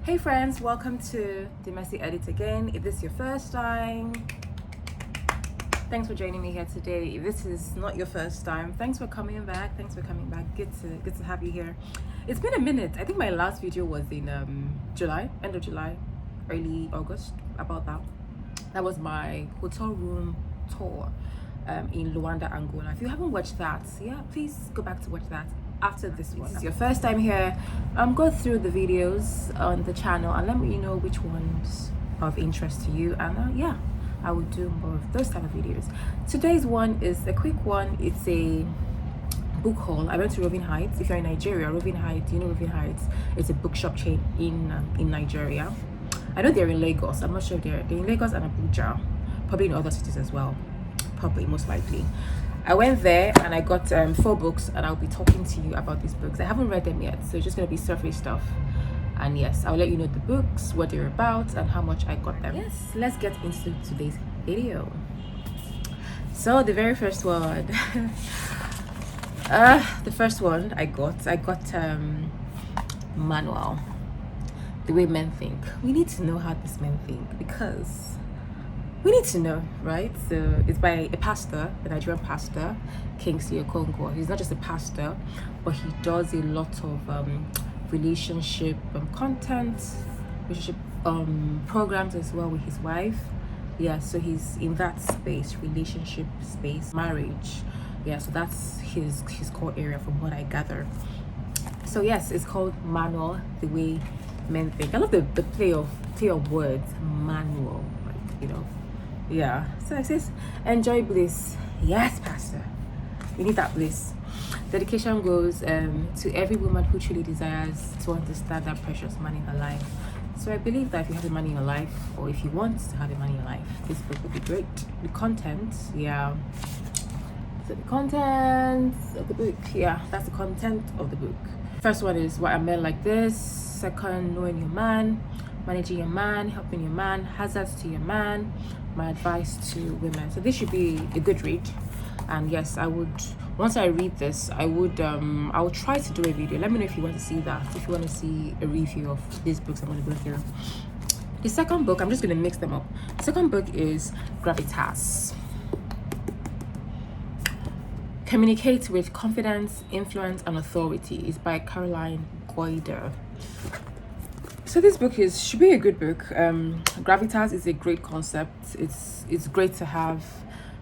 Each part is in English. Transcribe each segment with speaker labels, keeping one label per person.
Speaker 1: Hey friends, welcome to the Messy Edit again. If this is your first time, thanks for joining me here today. If this is not your first time, thanks for coming back. Good to have you here. It's been a minute. I think my last video was in July, end of July, early August, about that. That was my hotel room tour in Luanda, Angola. If you haven't watched that, yeah, please go back to watch that after this one. If this is your first time here, go through the videos on the channel and let me know which ones are of interest to you, and yeah, I will do more of those type of videos. Today's one is a quick one. It's a book haul. I went to Roving Heights. If you're in Nigeria, Roving Heights, you know Roving Heights, it's a bookshop chain in Nigeria. I know they're in Lagos. I'm not sure if they're in Lagos and Abuja, probably in other cities as well, probably most likely. I went there and I got 4 books, and I'll be talking to you about these books. I haven't read them yet, so it's just gonna be surface stuff. And yes, I'll let you know the books, what they're about, and how much I got them. Yes, let's get into today's video. So the very first one, the first one I got Manual, The Way Men Think. We need to know how these men think, because we need to know, right? So it's by a pastor, a Nigerian pastor, Kingsley Okonkwo. He's not just a pastor, but he does a lot of relationship content, relationship programs as well with his wife. Yeah, so he's in that space, relationship space, marriage. Yeah, so that's his core area from what I gather. So yes, it's called Manual, The Way Men Think. I love the play of words, manual, like, you know. Yeah, so it says, enjoy bliss. Yes, pastor, we need that bliss. Dedication goes to every woman who truly desires to understand that precious man in her life. So I believe that if you have a man in your life, or if you want to have a man in your life, this book would be great. The content, yeah, so the content of the book, yeah, that's the content of the book. First one is Why Are Men Like This. Second, Knowing Your Man, Managing Your Man, Helping Your Man, Hazards to Your Man, my advice to women. So this should be a good read. And yes, I would, once I read this, I will try to do a video. Let me know if you want to see that, if you want to see a review of these books I'm going to go through. The second book, I'm just going to mix them up. The second book is Gravitas. Communicate with Confidence, Influence, and Authority. Is by Caroline Goyder. So this book should be a good book. Gravitas is a great concept. It's great to have,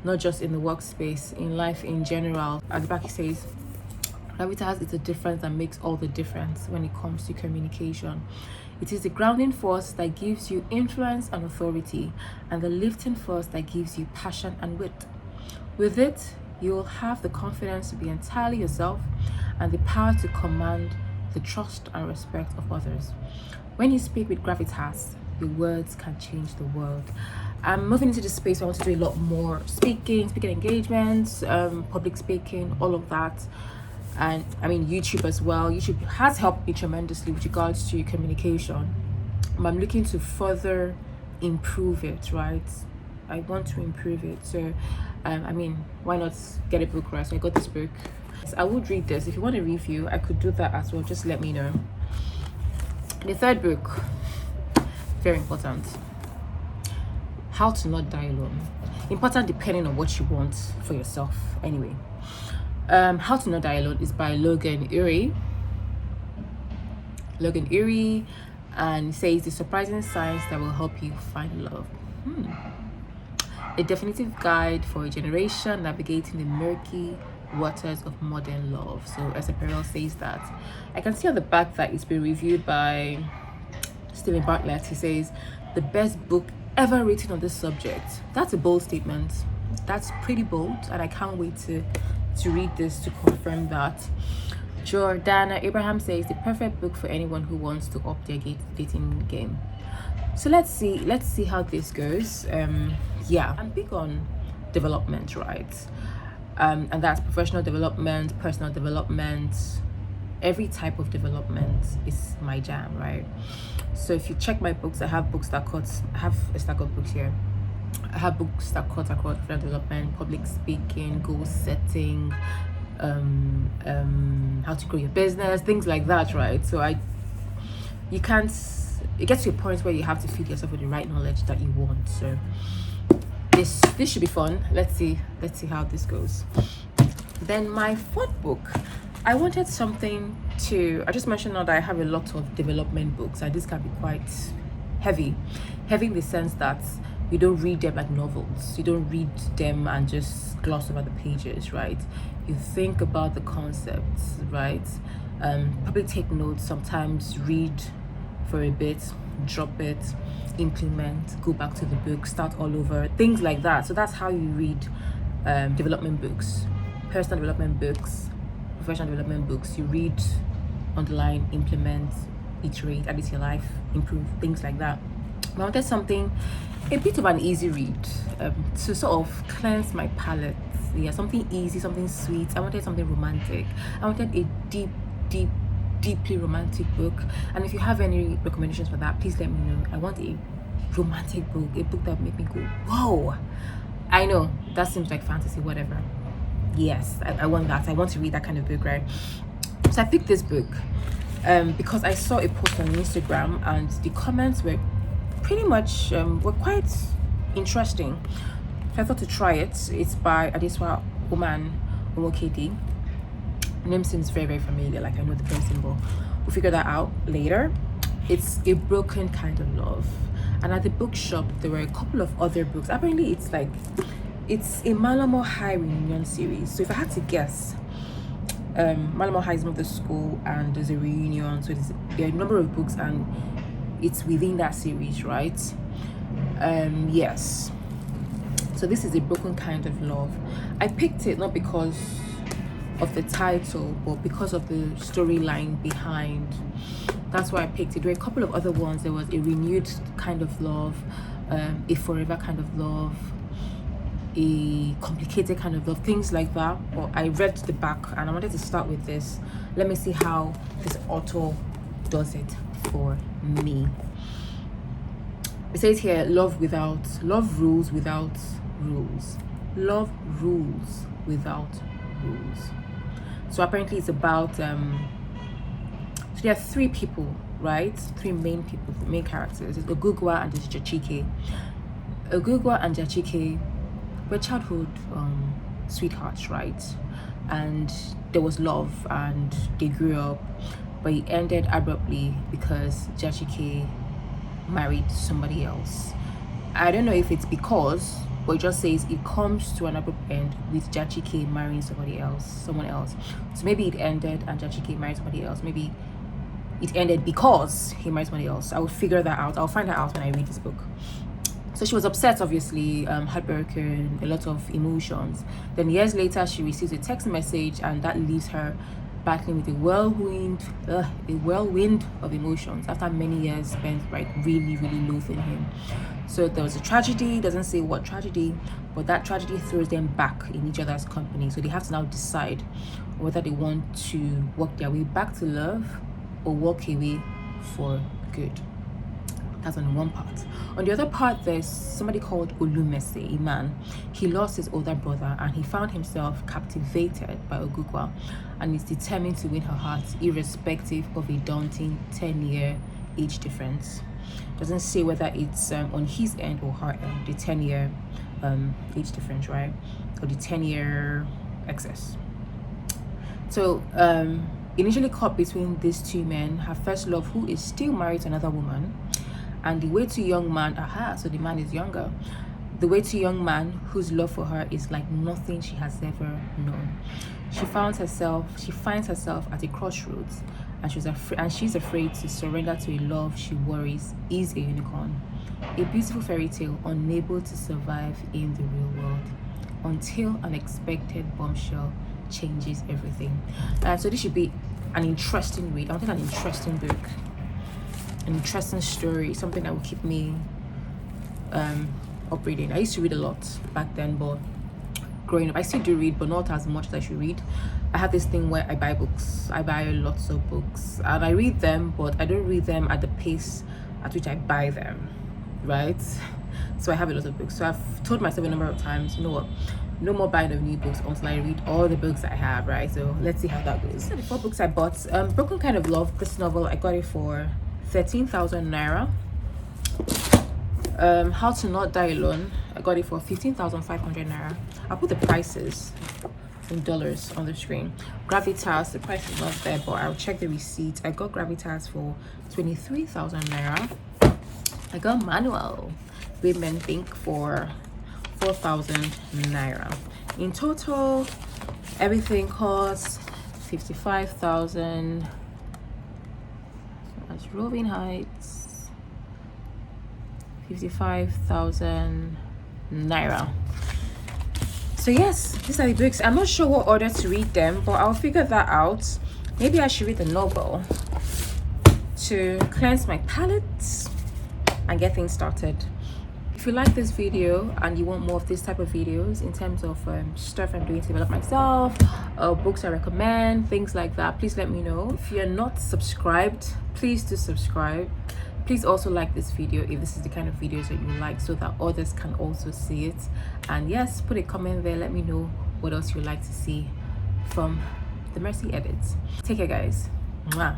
Speaker 1: not just in the workspace, in life in general. At the back it says, gravitas is the difference that makes all the difference when it comes to communication. It is the grounding force that gives you influence and authority, and the lifting force that gives you passion and wit. With it, you will have the confidence to be entirely yourself and the power to command the trust and respect of others. When you speak with gravitas, your words can change the world. I'm moving into the space where I want to do a lot more speaking engagements, public speaking, all of that. And I mean, YouTube as well. YouTube has helped me tremendously with regards to communication. I'm looking to further improve it, right? I want to improve it. So, I mean, why not get a book, right? So I got this book. So I would read this. If you want a review, I could do that as well. Just let me know. The third book, very important. How to Not Die Alone. Important depending on what you want for yourself. Anyway, How to Not Die Alone is by Logan Ury. And says the surprising science that will help you find love. A definitive guide for a generation navigating the murky waters of modern love. So Esther Perel says that. I can see on the back that it's been reviewed by Stephen Bartlett. He says the best book ever written on this subject. That's a bold statement. That's pretty bold, and I can't wait to read this to confirm that. Jordana Abraham says the perfect book for anyone who wants to up their dating game. So let's see how this goes. Yeah, I'm big on development, right? And that's professional development, personal development, every type of development is my jam, right? So if you check my books, I have books that I have a stack of books here. I have books that cut across professional development, public speaking, goal setting, how to grow your business, things like that, right? So you can't, it gets to a point where you have to feed yourself with the right knowledge that you want. So this should be fun. Let's see how this goes. Then my fourth book, I wanted something to, I just mentioned now that I have a lot of development books, and this can be quite heavy in the sense that you don't read them like novels. You don't read them and just gloss over the pages, right? You think about the concepts, right? Probably take notes, sometimes read for a bit, drop it, implement, go back to the book, start all over, things like that. So that's how you read development books, personal development books, professional development books. You read, underline, implement, iterate, add it to your life, improve, things like that. I wanted something a bit of an easy read, to sort of cleanse my palate. Yeah, something easy, something sweet. I wanted something romantic. I wanted a deeply romantic book. And if you have any recommendations for that, please let me know. I want a romantic book, a book that would make me go, whoa. I know that seems like fantasy, whatever. Yes, I want that. I want to read that kind of book, right? So I picked this book because I saw a post on Instagram, and the comments were pretty much were quite interesting. So I thought to try it. It's by Adeswa Oman Omokedi. Name seems very familiar, like I know the person, but we'll figure that out later. It's A Broken Kind of Love. And at the bookshop there were a couple of other books. Apparently it's a Malamo High reunion series. So if I had to guess, Malamo High is not the school and there's a reunion, so there are a number of books and it's within that series, right? Yes. So this is A Broken Kind of Love. I picked it not because of the title, but because of the storyline behind. That's why I picked it. There were a couple of other ones. There was A Renewed Kind of Love, A Forever Kind of Love, A Complicated Kind of Love, things like that. But I read the back and I wanted to start with this. Let me see how this author does it for me. It says here, love rules without rules. Love rules without rules. So apparently it's about so there are three people, right? Three main people, the main characters. It's Ogugwa and there's Jachike. Ogugwa and Jachike were childhood sweethearts, right? And there was love and they grew up, but it ended abruptly because Jachike married somebody else. I don't know if it's because, but it just says it comes to an abrupt end with Jachike marrying someone else. So maybe it ended and Jachike married somebody else. Maybe it ended because he married somebody else. I will figure that out. I'll find that out when I read this book. So she was upset, obviously, heartbroken, a lot of emotions. Then years later, she receives a text message, and that leaves her battling with a whirlwind of emotions after many years spent like really loathing him. So there was a tragedy, doesn't say what tragedy, but that tragedy throws them back in each other's company. So they have to now decide whether they want to work their way back to love or walk away for good. That's on one part. On the other part, there's somebody called Olumese, a man. He lost his older brother and he found himself captivated by Ogugwa and is determined to win her heart irrespective of a daunting 10-year age difference. Doesn't say whether it's on his end or her end, the 10-year age difference, right? Or the 10-year excess. So initially caught between these two men, her first love, who is still married to another woman, and the way to young man, so the man is younger, the way to young man whose love for her is like nothing she has ever known. She finds herself at a crossroads, and she's afraid to surrender to a love she worries is a unicorn, a beautiful fairy tale unable to survive in the real world until an unexpected bombshell changes everything. So this should be an interesting read. I wanted an interesting book, an interesting story, something that will keep me up reading. I used to read a lot back then, but growing up I still do read, but not as much as I should read. I have this thing where I buy books. I buy lots of books and I read them, but I don't read them at the pace at which I buy them, right? So I have a lot of books. So I've told myself a number of times, you know what, no more buying of new books until I read all the books I have, right? So let's see how that goes. So the 4 books I bought, Broken Kind of Love, this novel, I got it for 13,000 naira. How to Not Die Alone, I got it for 15,500 naira. I'll put the prices in dollars on the screen. Gravitas, the price is not there, but I'll check the receipt. I got Gravitas for 23,000 naira. I got Manual Women Think for 4,000 naira. In total, everything costs 55,000. That's Roving Heights, 55,000 naira. So yes, these are the books. I'm not sure what order to read them, but I'll figure that out. Maybe I should read the novel to cleanse my palate and get things started. If you like this video and you want more of this type of videos in terms of stuff I'm doing to develop myself, books I recommend, things like that, please let me know. If you're not subscribed, please do subscribe. Please also like this video if this is the kind of videos that you like, so that others can also see it. And yes, put a comment there, let me know what else you'd like to see from the Mercy Edits. Take care, guys. Mwah.